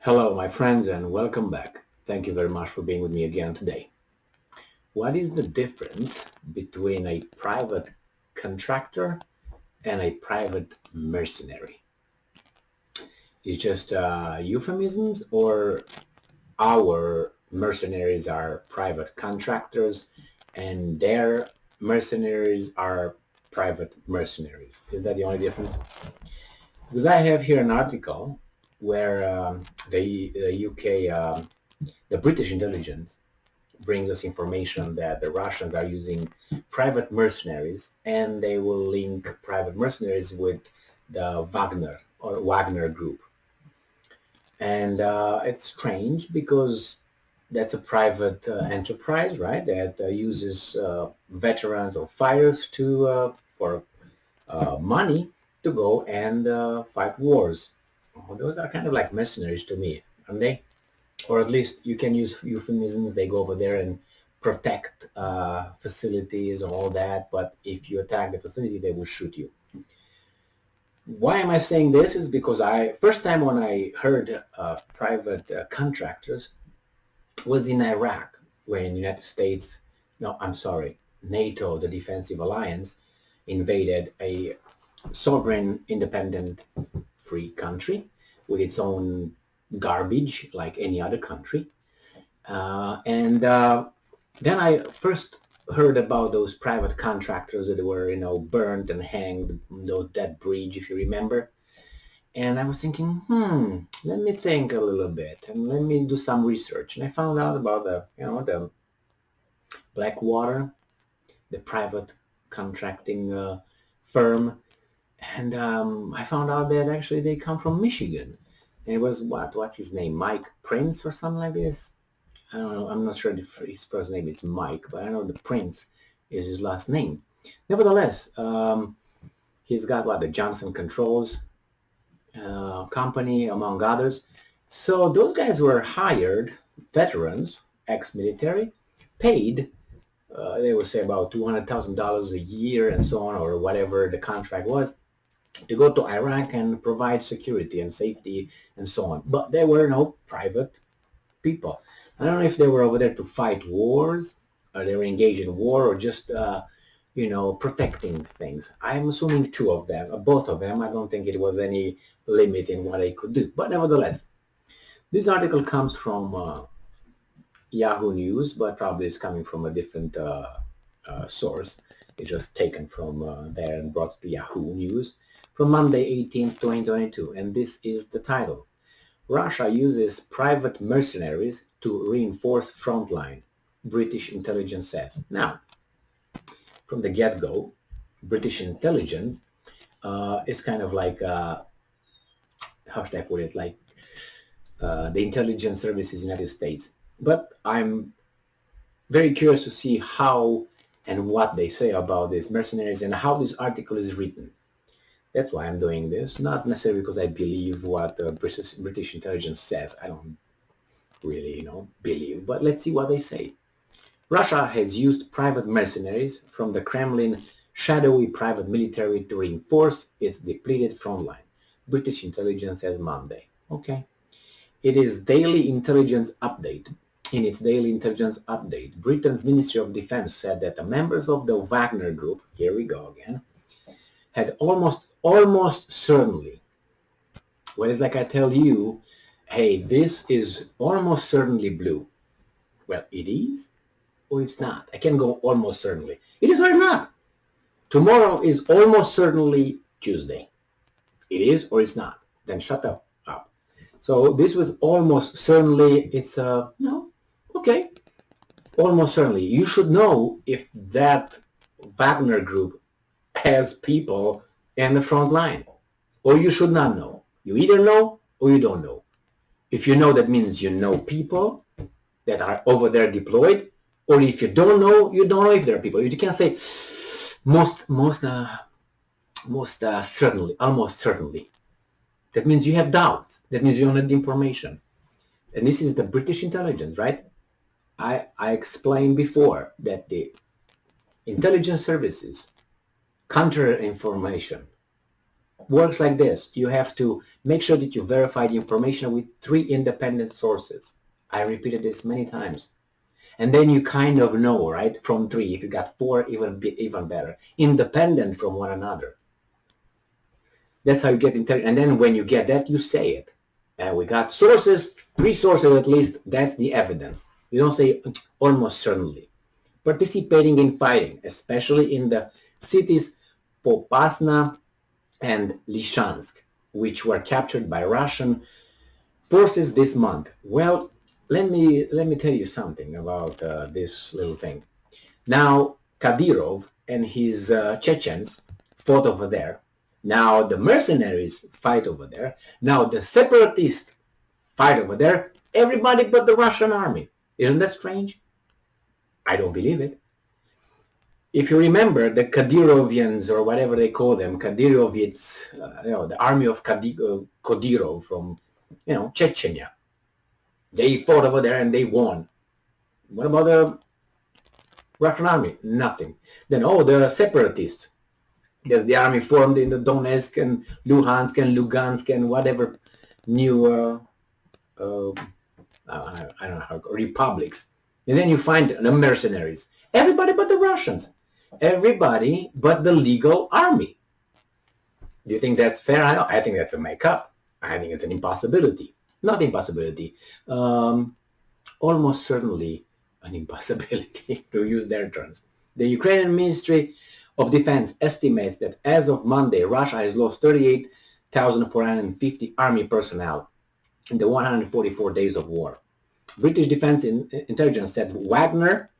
Hello, my friends, and welcome back. Thank you very much for being with me again today. What is the difference between a private contractor and a private mercenary? It's just euphemisms, or our mercenaries are private contractors and their mercenaries are private mercenaries? Is that the only difference? Because I have here an article where the UK, the British intelligence brings us information that the Russians are using private mercenaries, and they will link private mercenaries with the Wagner Group. And it's strange because that's a private enterprise, right? That uses veterans or fighters to for money to go and fight wars. Oh, those are kind of like mercenaries to me, aren't they? Or at least you can use euphemisms. They go over there and protect facilities and all that. But if you attack the facility, they will shoot you. Why am I saying this? Is because first time when I heard private contractors was in Iraq, when the United States, no, I'm sorry, NATO, the defensive alliance, invaded a sovereign, independent, free country with its own garbage like any other country. And then I first heard about those private contractors that were, burned and hanged, that bridge, if you remember. And I was thinking, let me think a little bit and let me do some research. And I found out about the Blackwater, the private contracting firm. And I found out that actually they come from Michigan. And it was what's his name? Mike Prince or something like this? I don't know. I'm not sure if his first name is Mike, but I know the Prince is his last name. Nevertheless, he's got the Johnson Controls company, among others. So those guys were hired, veterans, ex-military, paid, they would say about $200,000 a year and so on, or whatever the contract was, to go to Iraq and provide security and safety and so on. But they were no private people. I don't know if they were over there to fight wars, or they were engaged in war, or just protecting things. I'm assuming two of them, both of them. I don't think it was any limit in what they could do. But nevertheless, this article comes from Yahoo News, but probably it's coming from a different source. It's just taken from there and brought to Yahoo News from Monday 18th, 2022. And this is the title. Russia uses private mercenaries to reinforce frontline, British intelligence says. Now, from the get-go, British intelligence is kind of like, how should I put it, like the intelligence services in the United States. But I'm very curious to see how and what they say about these mercenaries and how this article is written. That's why I'm doing this, not necessarily because I believe what British intelligence says. I don't really, believe, but let's see what they say. Russia has used private mercenaries from the Kremlin shadowy private military to reinforce its depleted frontline, British intelligence says Monday. Okay. It is daily intelligence update. In its daily intelligence update, Britain's Ministry of Defense said that the members of the Wagner Group, here we go again, had almost certainly, well, it's like I tell you, hey, this is almost certainly blue. Well, it is or it's not. I can go almost certainly. It is or not. Tomorrow is almost certainly Tuesday. It is or it's not. Then shut up. So this was almost certainly, it's no, okay. Almost certainly. You should know if that Wagner Group has people in the front line, or you should not know. You either know or you don't know. If you know, that means you know people that are over there deployed, or if you don't know, you don't know if there are people. You can't say most certainly, almost certainly. That means you have doubts. That means you don't have the information. And this is the British intelligence, right? I explained before that the intelligence services counter information works like this. You have to make sure that you verify the information with 3 independent sources. I repeated this many times. And then you kind of know, right, from 3. If you got 4, even better. Independent from one another. That's how you get intelligence. And then when you get that, you say it. And we got sources, 3 sources at least. That's the evidence. You don't say almost certainly. Participating in fighting, especially in the cities Popasna and Lishansk, which were captured by Russian forces this month. Well, let me tell you something about this little thing. Now, Kadyrov and his Chechens fought over there. Now the mercenaries fight over there. Now the separatists fight over there. Everybody but the Russian army. Isn't that strange? I don't believe it. If you remember, the Kadyrovians, or whatever they call them, Kadyroviets, the army of Kadyrov from, Chechnya. They fought over there and they won. What about the Russian army? Nothing. Then, the separatists. There's the army formed in the Donetsk and Luhansk and Lugansk and whatever new, I don't know how, republics. And then you find the mercenaries. Everybody but the Russians. Everybody but the legal army. Do you think that's fair? I think that's a make-up. I think it's an impossibility. Not impossibility. Almost certainly an impossibility, to use their terms. The Ukrainian Ministry of Defense estimates that as of Monday, Russia has lost 38,450 army personnel in the 144 days of war. British Defense Intelligence said Wagner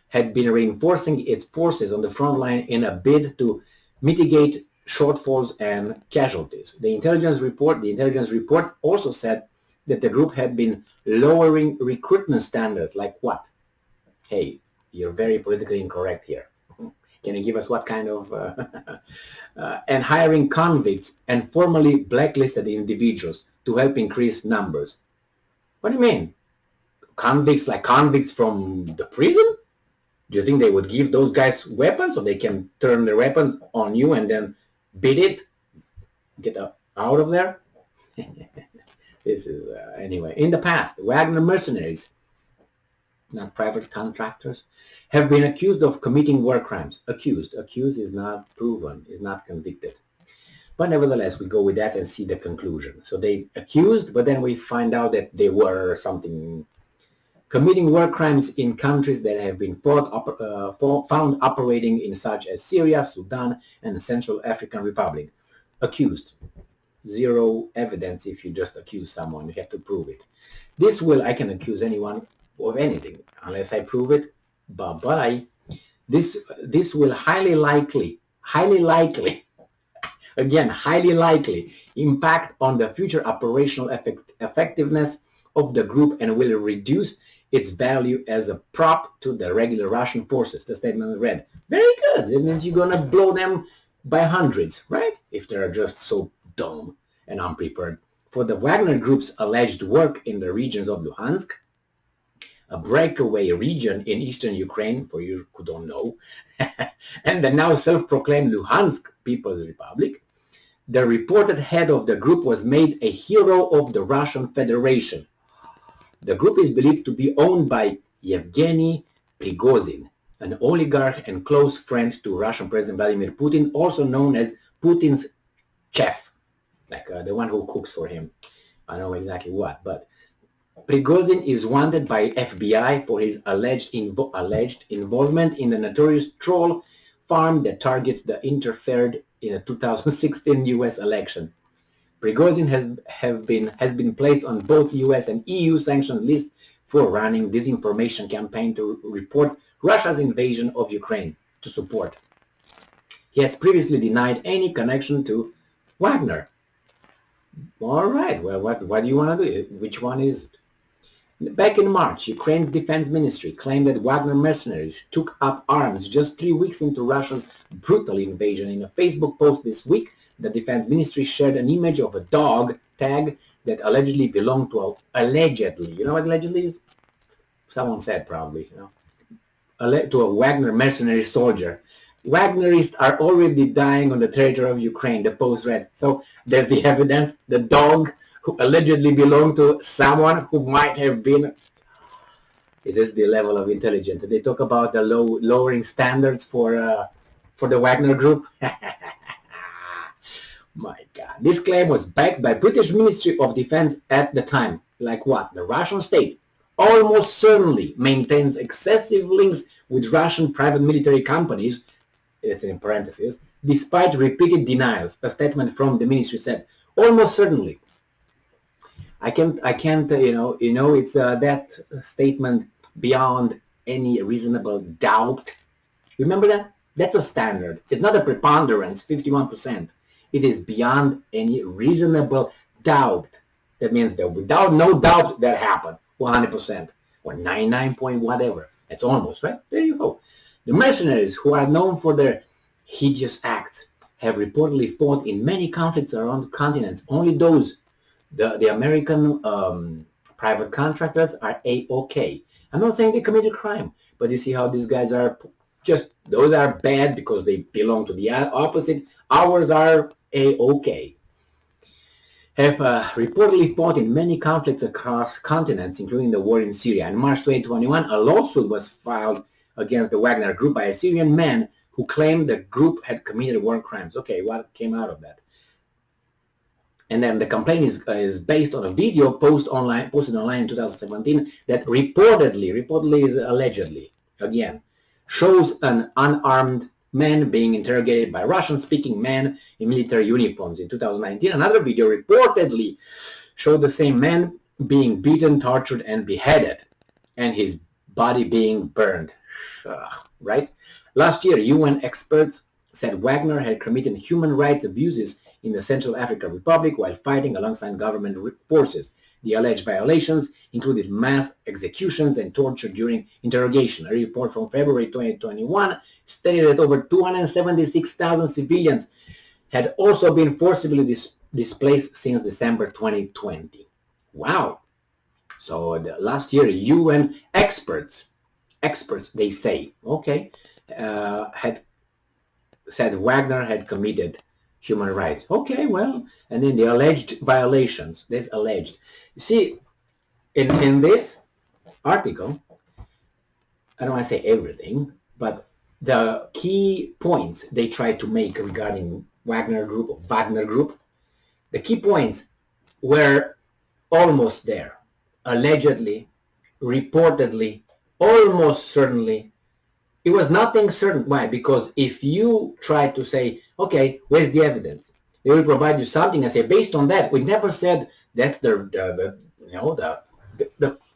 had been reinforcing its forces on the front line in a bid to mitigate shortfalls and casualties. The intelligence report also said that the group had been lowering recruitment standards. Like what? Hey, you're very politically incorrect here. Can you give us what kind of... and hiring convicts and formally blacklisted individuals to help increase numbers. What do you mean? Convicts like convicts from the prison? Do you think they would give those guys weapons so they can turn their weapons on you and then beat it? Get out of there? This is, anyway. In the past, Wagner mercenaries, not private contractors, have been accused of committing war crimes. Accused. Accused is not proven, is not convicted. But nevertheless, we go with that and see the conclusion. So they accused, but then we find out that they were something... committing war crimes in countries that have been found operating in such as Syria, Sudan, and the Central African Republic. Accused. Zero evidence if you just accuse someone. You have to prove it. I can accuse anyone of anything unless I prove it. Bye-bye. This will highly likely, again, highly likely impact on the future operational effectiveness of the group and will reduce its value as a prop to the regular Russian forces. The statement read. Very good. It means you're going to blow them by hundreds, right? If they're just so dumb and unprepared. For the Wagner Group's alleged work in the regions of Luhansk, a breakaway region in eastern Ukraine, for you who don't know, and the now self-proclaimed Luhansk People's Republic, the reported head of the group was made a hero of the Russian Federation. The group is believed to be owned by Yevgeny Prigozhin, an oligarch and close friend to Russian President Vladimir Putin, also known as Putin's chef, like the one who cooks for him. I don't know exactly what, but Prigozhin is wanted by FBI for his alleged involvement in the notorious troll farm that interfered in the 2016 U.S. election. Prigozhin has been placed on both U.S. and EU sanctions lists for running disinformation campaign to report Russia's invasion of Ukraine to support. He has previously denied any connection to Wagner. All right, well, what do you want to do? Which one is it? Back in March, Ukraine's defense ministry claimed that Wagner mercenaries took up arms just 3 weeks into Russia's brutal invasion. In a Facebook post this week, the defense ministry shared an image of a dog tag that allegedly belonged to allegedly, you know what allegedly is? Someone said probably, to a Wagner mercenary soldier. Wagnerists are already dying on the territory of Ukraine, the Post read. So there's the evidence. The dog who allegedly belonged to someone who might have been. Is this the level of intelligence? They talk about the lowering standards for the Wagner Group. My God. This claim was backed by British Ministry of Defense at the time. Like what? The Russian state almost certainly maintains excessive links with Russian private military companies, it's in parentheses, despite repeated denials. A statement from the ministry said, almost certainly. I can't, it's that statement beyond any reasonable doubt. Remember that? That's a standard. It's not a preponderance, 51%. It is beyond any reasonable doubt. That means that without no doubt that happened, 100%, or 99 point whatever. That's almost, right? There you go. The mercenaries, who are known for their hideous acts, have reportedly fought in many conflicts around continents. Only those, the American private contractors, are A-OK. I'm not saying they committed crime, but you see how these guys are just, those are bad because they belong to the opposite. Ours are A-OK. Have reportedly fought in many conflicts across continents, including the war in Syria. In March 2021, a lawsuit was filed against the Wagner Group by a Syrian man who claimed the group had committed war crimes. Okay, what came out of that? And then the complaint is based on a video posted online in 2017 that reportedly is allegedly, again, shows an unarmed man being interrogated by Russian-speaking men in military uniforms. In 2019, another video reportedly showed the same man being beaten, tortured, and beheaded, and his body being burned. Right? Last year, UN experts said Wagner had committed human rights abuses in the Central African Republic while fighting alongside government forces. The alleged violations included mass executions and torture during interrogation. A report from February 2021 stated that over 276,000 civilians had also been forcibly displaced since December 2020. Wow. So last year, UN experts, they say, okay, had said Wagner had committed human rights. Okay, well, and then the alleged violations, that's alleged. You see, in this article, I don't want to say everything, but the key points they tried to make regarding Wagner Group, the key points were almost there. Allegedly, reportedly, almost certainly. It was nothing certain. Why? Because if you try to say, okay, where's the evidence? They will provide you something and say, based on that, we never said that's the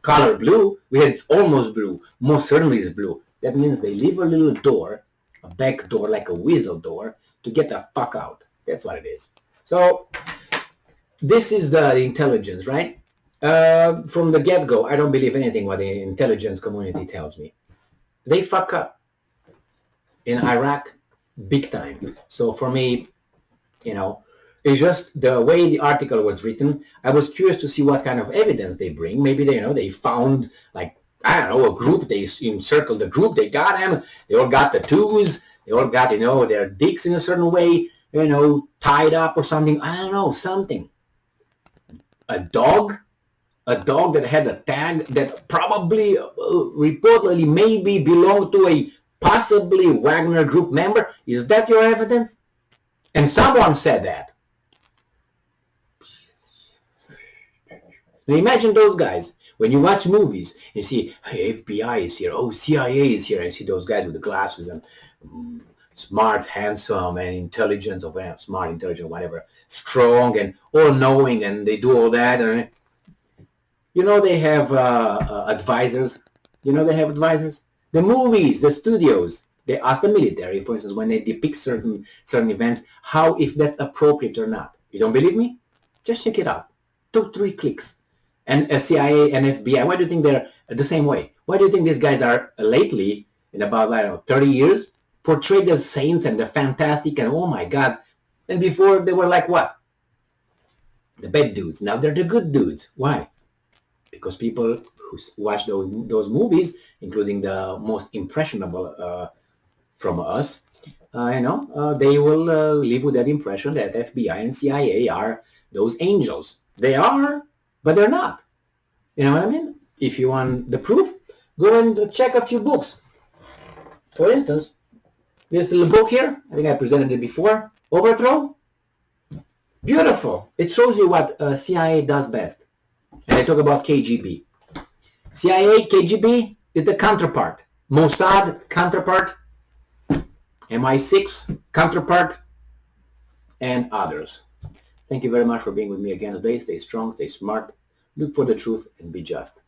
color blue. We had it's almost blue. Most certainly is blue. That means they leave a little door, a back door, like a weasel door, to get the fuck out. That's what it is. So this is the intelligence, right? From the get-go, I don't believe anything what the intelligence community tells me. They fuck up in Iraq big time. So for me, it's just the way the article was written. I was curious to see what kind of evidence they bring. Maybe they found, like, I don't know, a group. They encircled the group. They got them. They all got tattoos. They all got, their dicks in a certain way, tied up or something. I don't know, something. A dog that had a tag that probably, reportedly, maybe belonged to a possibly Wagner Group member. Is that your evidence? And someone said that. Now imagine those guys. When you watch movies, you see, hey, FBI is here, oh, CIA is here, and you see those guys with the glasses and smart, handsome, and intelligent, or smart, intelligent, whatever, strong and all-knowing, and they do all that. And they have advisors. They have advisors. The movies, the studios, they ask the military, for instance, when they depict certain events, how, if that's appropriate or not. You don't believe me? Just check it out. 2-3 clicks. And CIA and FBI, why do you think they're the same way? Why do you think these guys are lately, in about, 30 years, portrayed as saints and the fantastic and oh my God. And before they were like what? The bad dudes. Now they're the good dudes. Why? Because people who watch those movies, including the most impressionable from us, they will live with that impression that FBI and CIA are those angels. They are, but they're not. You know what I mean? If you want the proof, go and check a few books. For instance, this little book here, I think I presented it before, Overthrow. Beautiful. It shows you what CIA does best. And I talk about KGB. CIA, KGB is the counterpart. Mossad, counterpart. MI6, counterpart. And others. Thank you very much for being with me again today. Stay strong, stay smart, look for the truth, and be just.